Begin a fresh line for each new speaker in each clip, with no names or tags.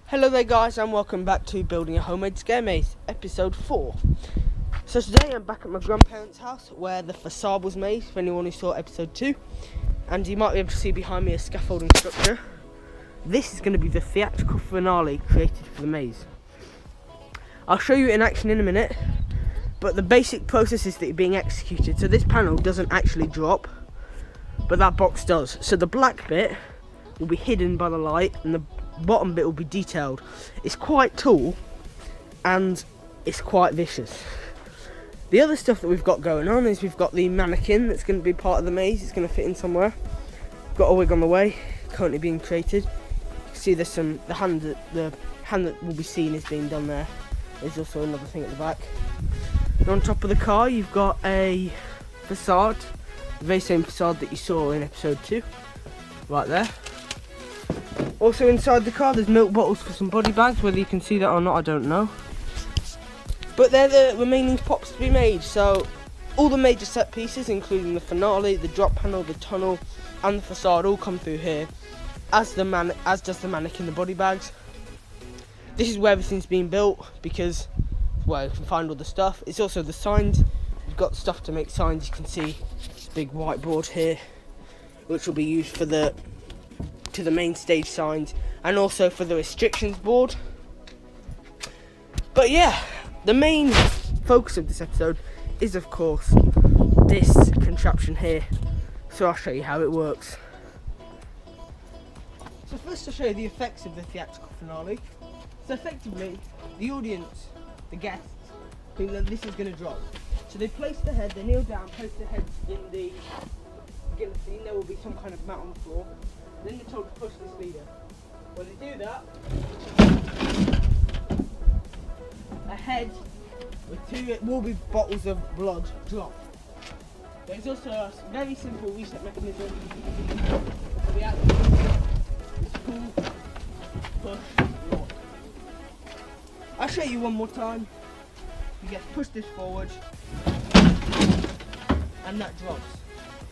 Hello there guys, and welcome back to Building a Homemade Scare Maze, episode 4. So today I'm back at my grandparents' house where the facade was made, for anyone who saw episode 2. And you might be able to see behind me a scaffolding structure. This is going to be the theatrical finale created for the maze. I'll show you it in action in a minute, but the basic process is that it's being executed. So this panel doesn't actually drop, but that box does. So the black bit will be hidden by the light and the bottom bit will be detailed. It's quite tall and it's quite vicious. The other stuff that we've got going on is we've got the mannequin that's going to be part of the maze. It's going to fit in somewhere. We've got a wig on the way, currently being created. You can see there's the hand that will be seen is being done there. There's also another thing at the back. And on top of the car you've got a facade, the very same facade that you saw in episode 2, right there. Also inside the car there's milk bottles for some body bags. Whether you can see that or not I don't know, but they're the remaining props to be made. So all the major set pieces, including the finale, the drop panel, the tunnel and the facade, all come through here, as does the mannequin, the body bags. This is where everything's being built because well, you can find all the stuff. It's also the signs. We've got stuff to make signs. You can see this big whiteboard here which will be used for the main stage signs and also for the restrictions board. But yeah, the main focus of this episode is of course this contraption here, so I'll show you how it works. So first I'll show you the effects of the theatrical finale. So effectively the audience, the guests, think that this is going to drop, so they place their head, they kneel down, place their heads in the guillotine. There will be some kind of mat on the floor. Then they're told to push this lever. When they do that, a head with 2 will be bottles of blood drop. There's also a very simple reset mechanism for the action. It's pull, push, lock. I'll show you one more time. You get to push this forward, and that drops.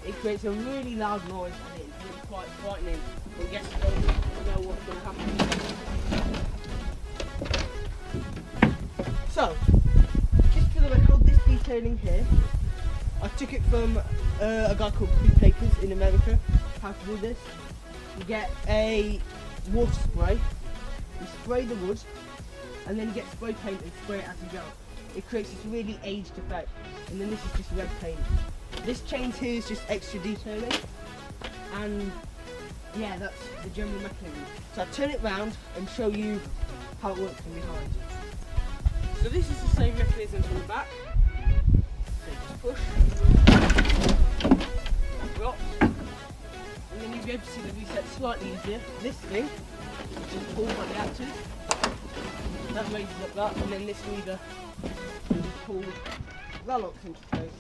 It creates a really loud noise and it's really quite frightening when guests don't know what's going to happen. So, just for the record, this detailing here, I took it from a guy called Pete Papers in America. How to do this: you get a water spray, you spray the wood, and then you get spray paint and spray it as you go. It creates this really aged effect, and then this is just red paint. This change here is just extra detailing, and yeah, that's the general mechanism. So I'll turn it round and show you how it works from behind. So this is the same mechanism from the back. So you just push, drop, and then you'll be able to see the reset slightly easier. This thing, just pull like the actors, that raises up that, and then this lever, you just pull, that locks into place.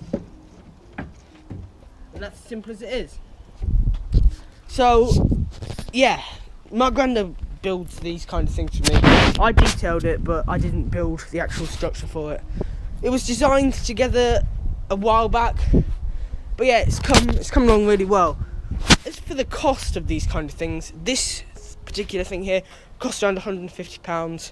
And that's as simple as it is. So yeah, my granddad builds these kind of things for me. I detailed it, but I didn't build the actual structure for it. It was designed together a while back, but yeah, it's come along really well. As for the cost of these kind of things, this particular thing here cost around £150.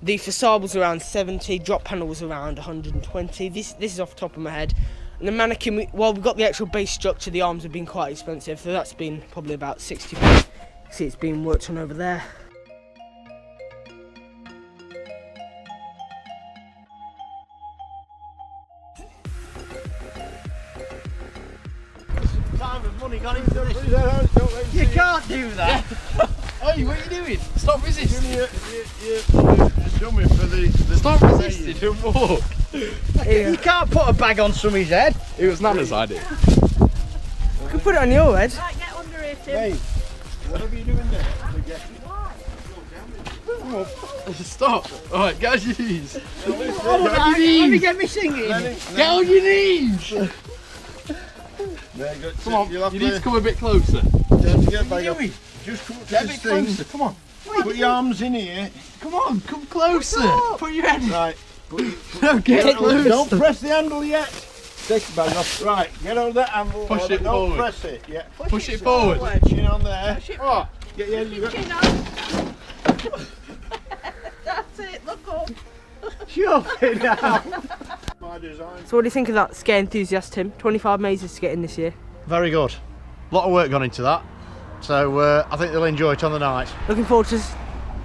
The facade was around 70, drop panel was around 120. This is off the top of my head. And the mannequin, we've got the actual base structure, the arms have been quite expensive, so that's been probably about £60. See, it's being worked on over there.
Time and money gone into this. You can't do that.
Hey, what are you doing? Stop resisting.
You're dummy for the
Stop resisting and walk.
You can't put a bag on somebody's head.
It was Nana's idea.
You can put it on your head.
Right, get under it, Tim.
Hey, what are you doing there?
Stop. Alright, get on your knees.
Let me get me singing.
Get on your knees. Come on, you need to come a bit closer.
Just come up to
Get a
this
bit
thing.
closer, come on.
Put your arms in here.
Come on, come closer. Put your head in.
Right.
No, get closer.
Don't press the handle yet. Take the bag off. Right, get over that handle.
Push it
Don't
forward.
press it. Yeah.
Push it forward.
Chin on there.
Push it
Oh, get your
Chin on.
Shut it now. My design.
So what do you think of that scare enthusiast, Tim? 25 mazes to get in this year.
Very good. A lot of work gone into that. So I think they'll enjoy it on the night.
Looking forward to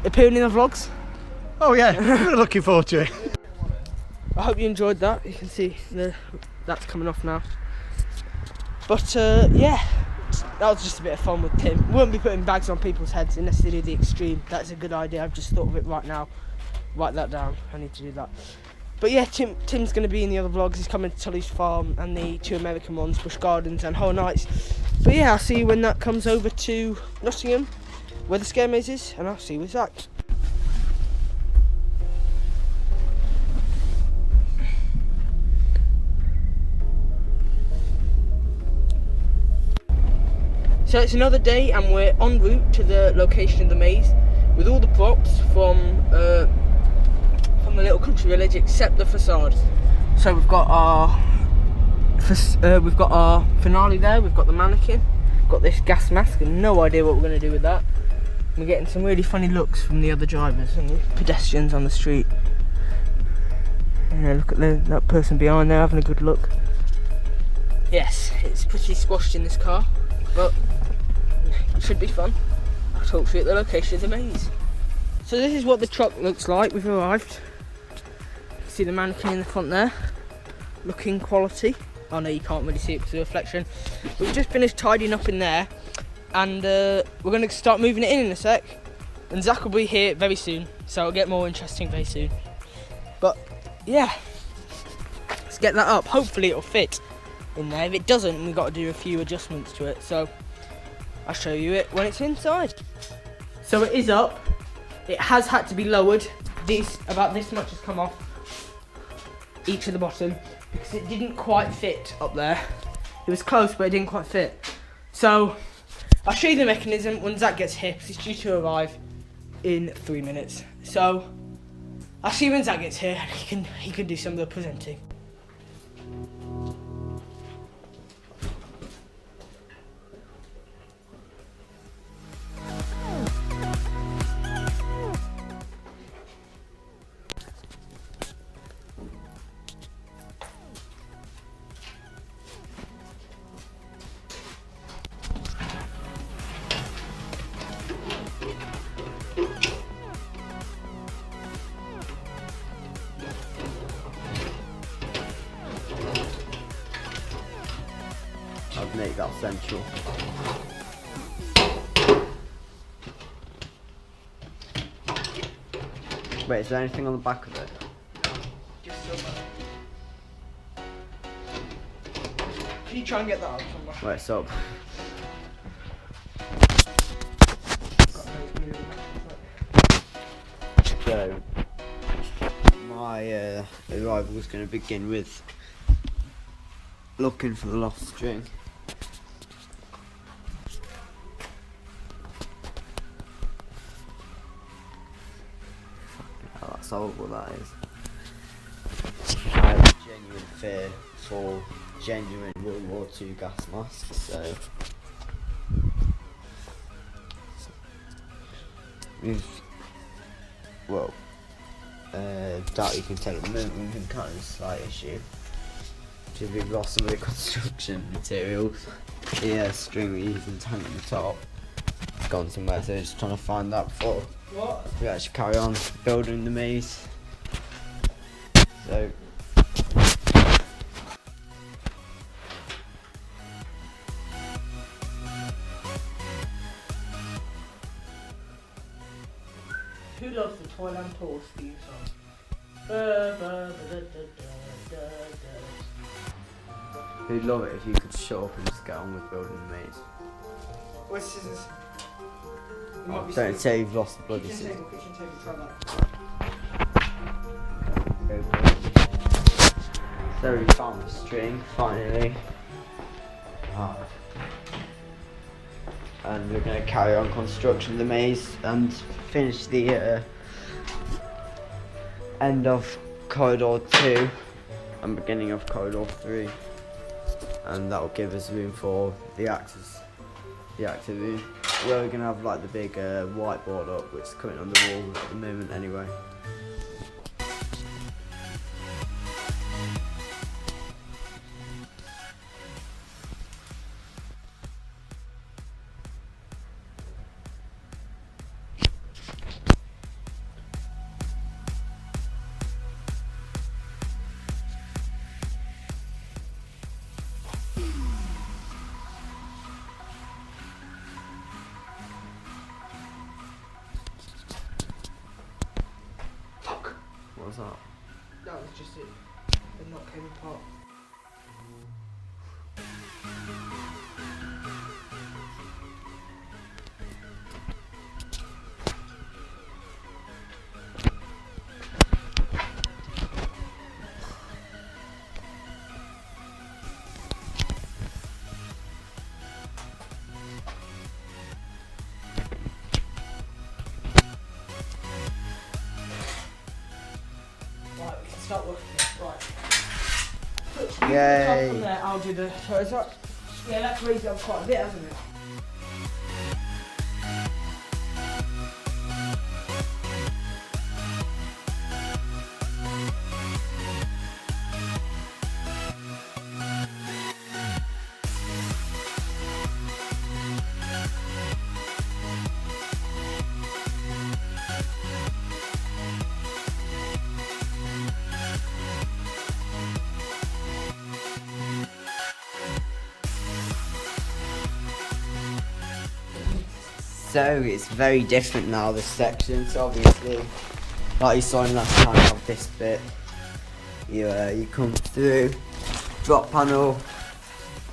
appearing in the vlogs.
Oh yeah, really looking forward to it.
I hope you enjoyed that. You can see that's coming off now. But yeah, that was just a bit of fun with Tim. We won't be putting bags on people's heads unless they do the extreme. That's a good idea. I've just thought of it right now. Write that down. I need to do that. But yeah, Tim's going to be in the other vlogs. He's coming to Tully's Farm and the 2 American ones, Bush Gardens and Whole Nights. But yeah, I'll see you when that comes over to Nottingham, where the scare maze is, and I'll see you with Zach. So it's another day and we're en route to the location of the maze with all the props from the little country village except the facade. So we've got our finale there, we've got the mannequin, we've got this gas mask and no idea what we're going to do with that. We're getting some really funny looks from the other drivers and the pedestrians on the street. Yeah, look at that person behind there having a good look. Yes, it's pretty squashed in this car, but it should be fun. I'll talk to you at the location of the maze. So this is what the truck looks like. We've arrived. You can see the mannequin in the front there, looking quality. Oh no, you can't really see it because of the reflection. We've just finished tidying up in there, and we're going to start moving it in a sec. And Zach will be here very soon, so it'll get more interesting very soon. But yeah, let's get that up. Hopefully it'll fit in there. If it doesn't, we've got to do a few adjustments to it. So I'll show you it when it's inside. So it is up. It has had to be lowered. About this much has come off each of the bottom because it didn't quite fit up there. It was close, but it didn't quite fit. So I'll show you the mechanism when Zach gets here because he's due to arrive in 3 minutes. So I'll see you when Zach gets here. He can do some of the presenting.
I'd make that central. Wait, is there anything on the back of it?
Can you try and get that out somewhere?
Wait, it's up. So, my arrival is going to begin with looking for the lost string. Oh, that's horrible, that is. I have a genuine fear for genuine World War II gas masks, so doubt you can tell at the moment we've been kind of a slight issue. Because we've lost some of the construction materials. The string we used in the tank on the top, it's gone somewhere, so just trying to find that before we actually carry on building the maze. So
who loves the Toyland Tour theme song?
we'd love it if you could shut up and just get on with building the maze.
Where's scissors?
Don't say you've lost the bloody
Kitchen
scissors.
table, kitchen table, try that.
Go for it. So we found the string finally. And we're going to carry on construction of the maze and finish the end of corridor 2 and beginning of corridor 3, and that will give us room for the actor room, where we're going to have like the big whiteboard up, which is currently on the wall at the moment anyway. What was that?
That was just it. The knot came apart. Right, we can start working it. Right.
Yay.
From there, I'll do the. So it's right. Yeah, that's raised it up quite a bit, hasn't it?
So it's very different now, this section. So obviously, like you saw in last time, of this bit, you come through, drop panel,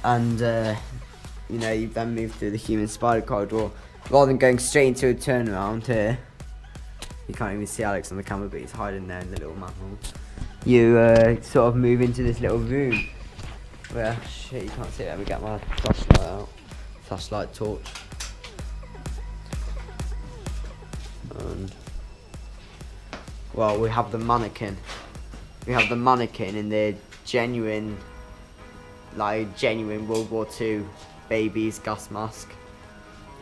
and you know, you then move through the human spider corridor. Rather than going straight into a turnaround here, you can't even see Alex on the camera, but he's hiding there in the little manhole. You sort of move into this little room where, shit, you can't see it. Let me get my flashlight out, flashlight torch. And, well, we have the mannequin. We have the mannequin in the genuine World War II baby's gas mask.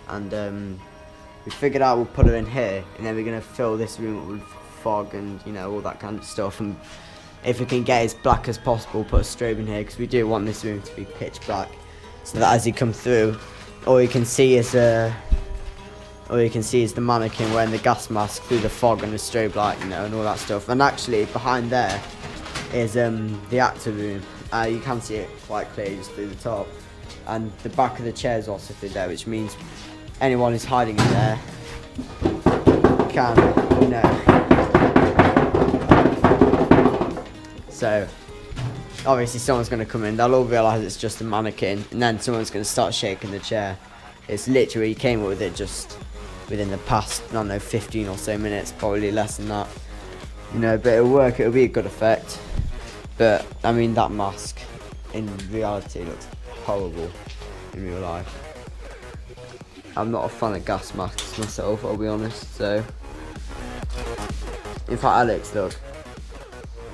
And we figured out we'll put her in here, and then we're gonna fill this room up with fog and, you know, all that kind of stuff. And if we can get as black as possible, put a strobe in here, because we do want this room to be pitch black, so that as you come through, all you can see is the mannequin wearing the gas mask through the fog and the strobe light, you know, and all that stuff. And actually, behind there is the actor room. You can see it quite clearly just through the top. And the back of the chair is also through there, which means anyone who's hiding in there can, you know. So, obviously someone's going to come in, they'll all realise it's just a mannequin, and then someone's going to start shaking the chair. It's literally, came up with it just within the past, I don't know, 15 or so minutes, probably less than that. You know, but it'll work, it'll be a good effect. But, I mean, that mask, in reality, looks horrible in real life. I'm not a fan of gas masks myself, I'll be honest, so. In fact, Alex, look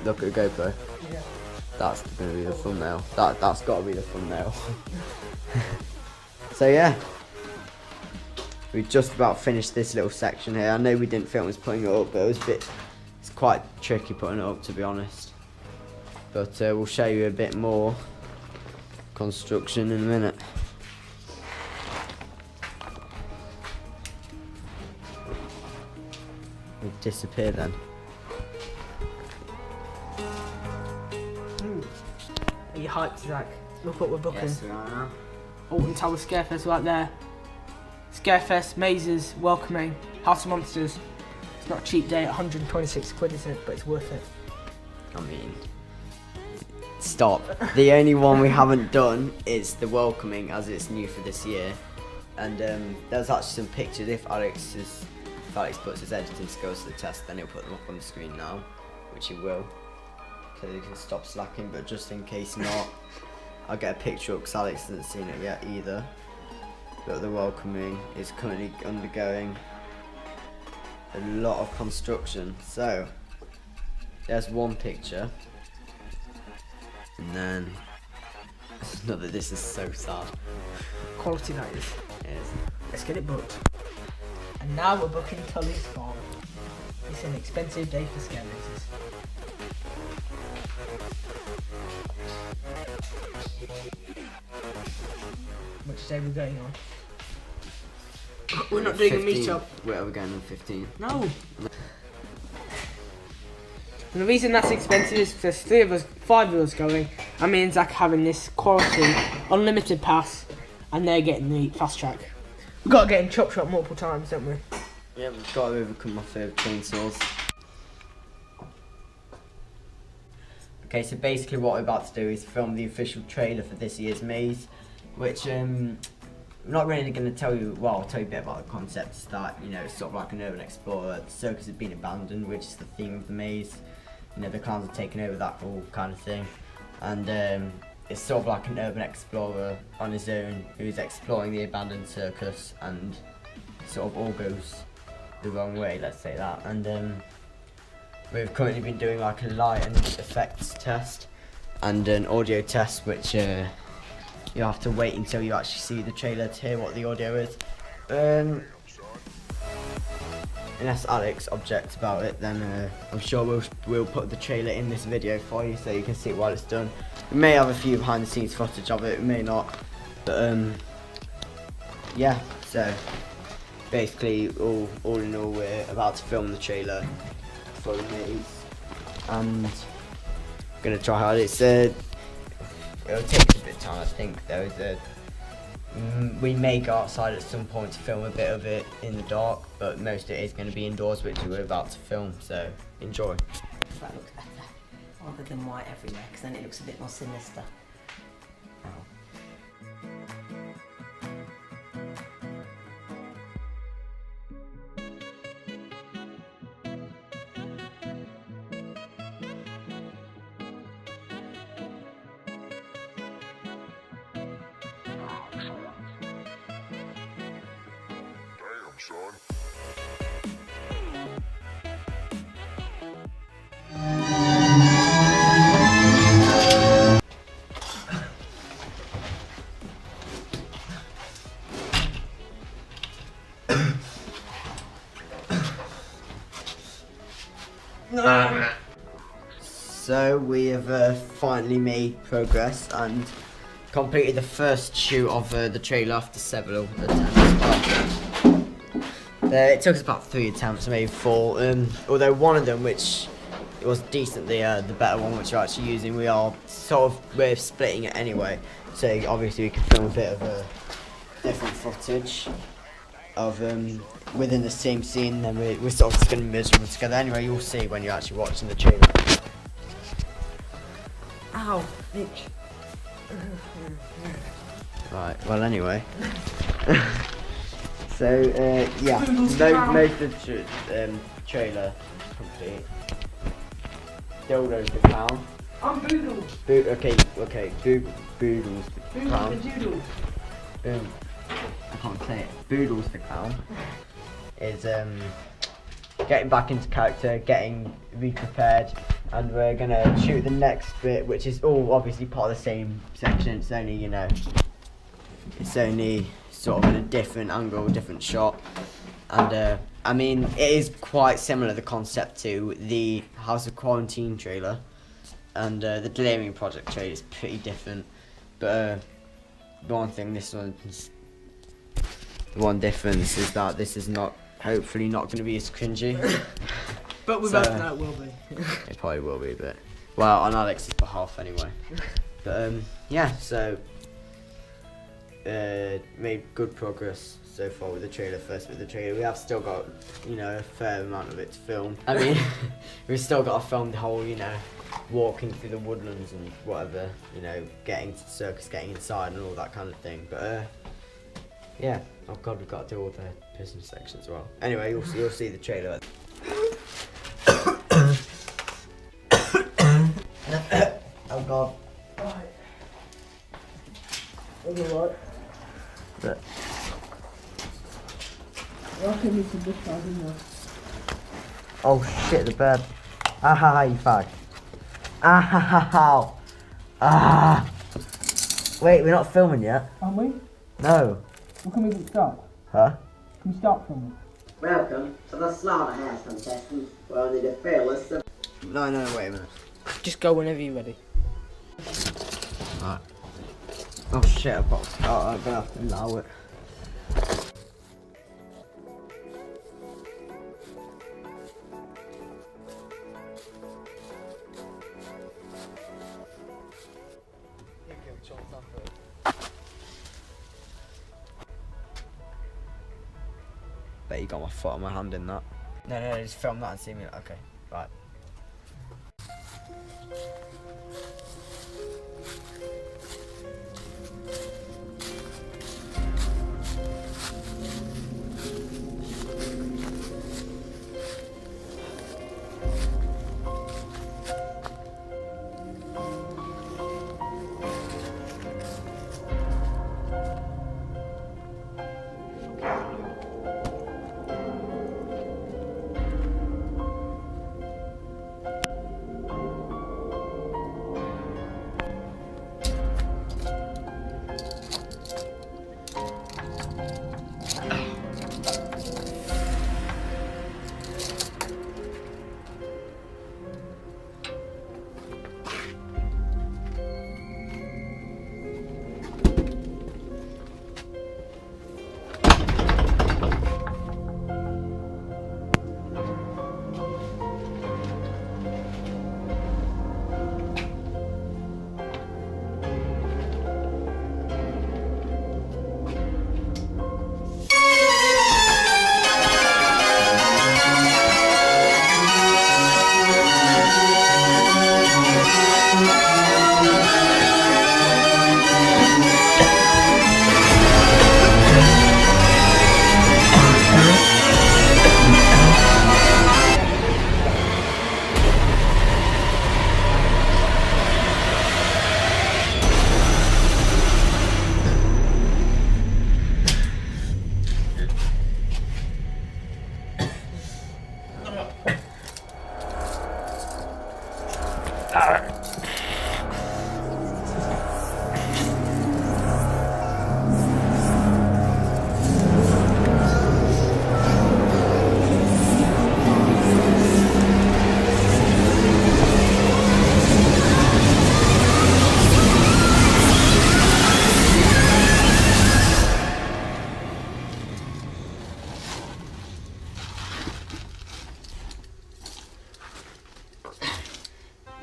at the GoPro.
Yeah.
That's going to be the thumbnail. That's got to be the thumbnail. So, yeah. We've just about finished this little section here. I know we didn't film us putting it up, but it's quite tricky putting it up, to be honest. But we'll show you a bit more construction in a minute. We'll disappear then.
Are you hyped, Zach? Look what we're booking.
Yes, we are now.
Alton Tower Scarefest right there. Scarefest, mazes, welcoming, House of Monsters. It's not a cheap day at 126 quid, is it? But it's worth it.
I mean, stop. The only one we haven't done is the welcoming, as it's new for this year. And there's actually some pictures. If Alex puts his editing skills to the test, then he'll put them up on the screen now, which he will, so he can stop slacking. But just in case not, I'll get a picture up because Alex hasn't seen it yet either. But the welcoming is currently undergoing a lot of construction. So there's one picture, and then not that this is so sad.
Quality that is.
Yes.
Let's get it booked. And now we're booking Tully's Farm. It's an expensive day for scare mazes. Which day are we going on? We're not doing
15.
a meet-up.
Where are we going on 15?
No. And the reason that's expensive is because there's 5 of us going, and me and Zach having this quality unlimited pass, and they're getting the fast track. We've got to get in Chop Shop multiple times, don't we?
Yeah, we've got to overcome my favourite chainsaws. Okay, so basically what we're about to do is film the official trailer for this year's maze, which I'm not really going to tell you, well, I'll tell you a bit about the concept. Is that, you know, it's sort of like an urban explorer. The circus has been abandoned, which is the theme of the maze. You know, the clowns have taken over, that whole kind of thing. And it's sort of like an urban explorer on his own who's exploring the abandoned circus, and sort of all goes the wrong way, let's say that. And we've currently been doing like a light and effects test and an audio test, which you have to wait until you actually see the trailer to hear what the audio is. Unless Alex objects about it, then I'm sure we'll put the trailer in this video for you so you can see it while it's done. We may have a few behind the scenes footage of it, we may not, but yeah, so basically all in all, we're about to film the trailer for the maze and gonna try hard. It'll take a bit of time, I think, though. We may go outside at some point to film a bit of it in the dark, but most of it is going to be indoors, which we're about to film, so enjoy.
That looks better, rather than white everywhere, because then it looks a bit more sinister.
So we have finally made progress and completed the first shoot of the trailer after several attempts. It took us about 3 attempts, maybe 4. Although one of them, which was decently the better one, which we're actually using, we're splitting it anyway. So obviously we can film a bit of different footage of within the same scene. Then we're sort of just going to merge them together. Anyway, you'll see when you're actually watching the trailer.
Ow, bitch.
Right, well anyway. So, yeah, most of the trailer complete. Dildo's the clown.
I'm Boodle.
Okay, Boodle's the clown.
Boodle the Doodle.
I can't say it. Boodle's the clown. Is getting back into character, getting re-prepared, and we're gonna shoot the next bit, which is all obviously part of the same section. It's only, you know, it's only sort of in a different angle, different shot, and I mean, it is quite similar, the concept, to the House of Quarantine trailer, and the Delirium Project trailer is pretty different, but the one difference is that this is hopefully not going to be as cringy.
But we both know it will be.
It probably will be, but well, on Alex's behalf anyway. But yeah, so made good progress so far with the trailer. We have still got, you know, a fair amount of it to film. I mean, we've still got to film the whole, you know, walking through the woodlands and whatever, you know, getting to the circus, getting inside and all that kind of thing. But yeah, oh god, we've got to do all the business sections as well. Anyway, you'll see the trailer. Oh god.
Right. Alright.
But
I reckon we can just try in
oh shit, the bird. Ah ha ha, you fag. Ah ha ha ha. Ah. Wait, we're not filming yet.
Aren't we?
No.
Well, can we start?
Huh?
Can we start filming?
Welcome to the slaughterhouse contestants. We're only the fearless.
No, wait a minute.
Just go whenever you're ready.
Right. Oh shit, I'm gonna have to allow it. Bet you got my foot on my hand in that. No, just film that and see me. Okay, right.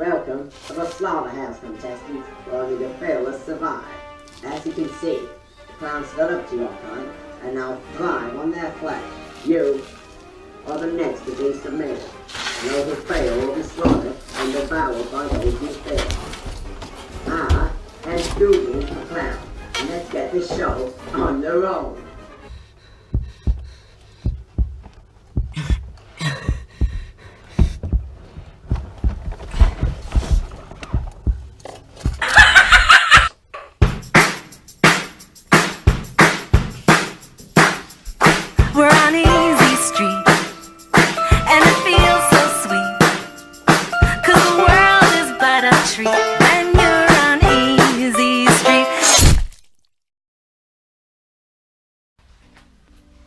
Welcome to the slaughterhouse, contestants, where only the fearless survive. As you can see, the clowns stood up to your kind and now thrive on their flesh. You are the next to be submitted, and those who fail will be slaughtered and devoured by those you fear. I am Scooby the Clown, and let's get this show on the road.
We're on easy street, and it feels so sweet, 'cause the world is but a treat, and you're on easy street.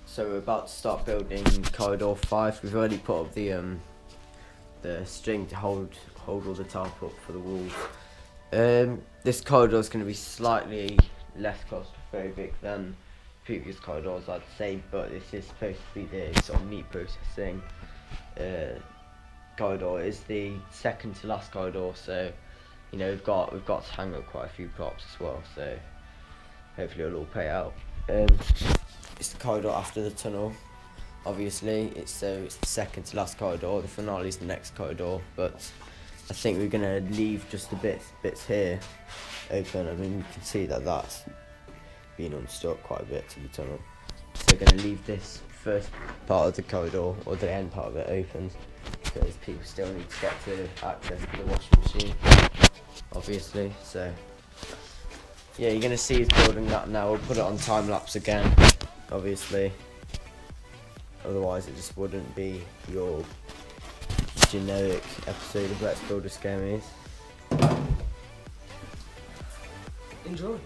So we're about to start building corridor 5. We've already put up the string to hold all the tarp up for the walls. This corridor is going to be slightly less claustrophobic than previous corridors, I'd say, but this is supposed to be the sort of meat processing corridor. It's the second to last corridor, so you know we've got to hang up quite a few props as well. So hopefully it'll all pay out. It's the corridor after the tunnel. Obviously, it's the second to last corridor. The finale is the next corridor, but I think we're gonna leave just the bits here open. I mean, you can see that that's been unstuck quite a bit to the tunnel. So we're gonna leave this first part of the corridor, or the end part of it, open, because people still need to get to access to the washing machine, obviously. So yeah, you're gonna see us building that now. We'll put it on time lapse again, obviously. Otherwise, it just wouldn't be your generic episode of Let's Build a Scare Maze.
Enjoy.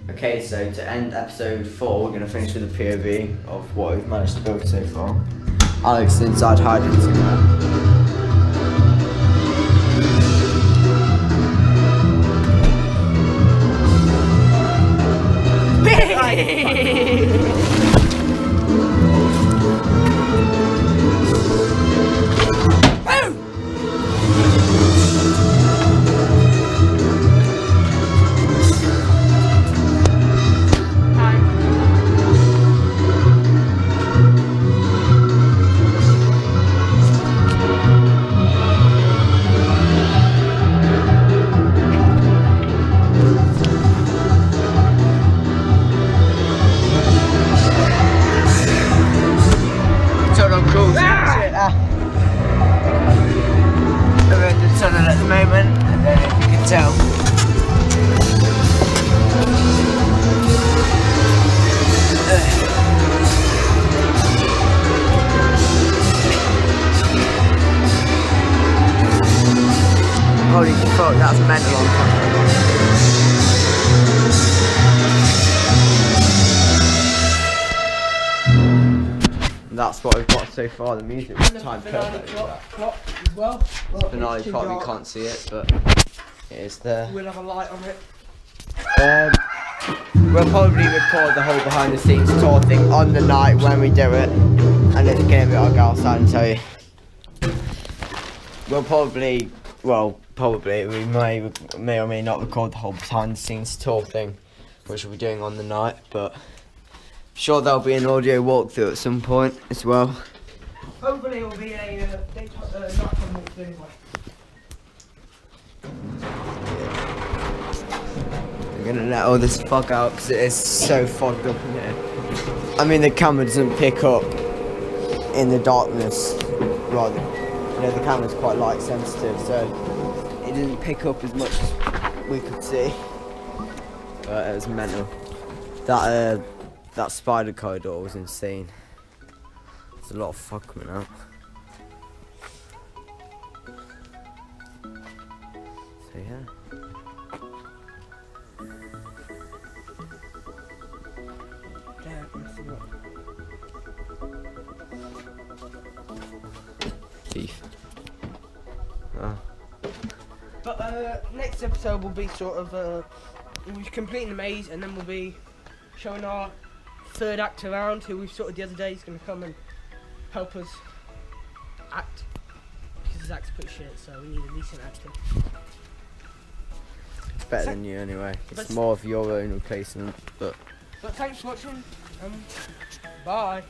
Okay, so to end episode 4, we're going to finish with a POV of what we've managed to build so far. Alex is inside hiding somewhere. At the moment, I don't know if you can tell. Holy fuck, that's mental on camera. And that's what we've got so far. The music was timed perfectly.
Clock as well.
Finale clock, you can't see it, but it is there.
We'll have a light on it.
We'll probably record the whole behind the scenes tour thing on the night when we do it, and it's gonna be, I'll go outside and tell you. We'll probably, we may or may not record the whole behind the scenes tour thing, which we'll be doing on the night, but I'm sure there'll be an audio walkthrough at some point as well.
Hopefully it will be a nighttime walkthrough anyway.
I'm gonna let all this fog out because it is so fogged up in here. I mean, the camera doesn't pick up in the darkness, rather. You know, the camera's quite light sensitive, so it didn't pick up as much as we could see. But it was mental. That spider corridor was insane. There's a lot of fog coming out. So yeah. Thief. Oh.
But next episode will be sort of we'll be completing the maze, and then we'll be showing our third actor around, who we've sorted the other day. He's going to come and help us act, because his act's pretty shit, so we need a decent actor.
It's better than you anyway. It's more of your own replacement, but
thanks for watching. Bye.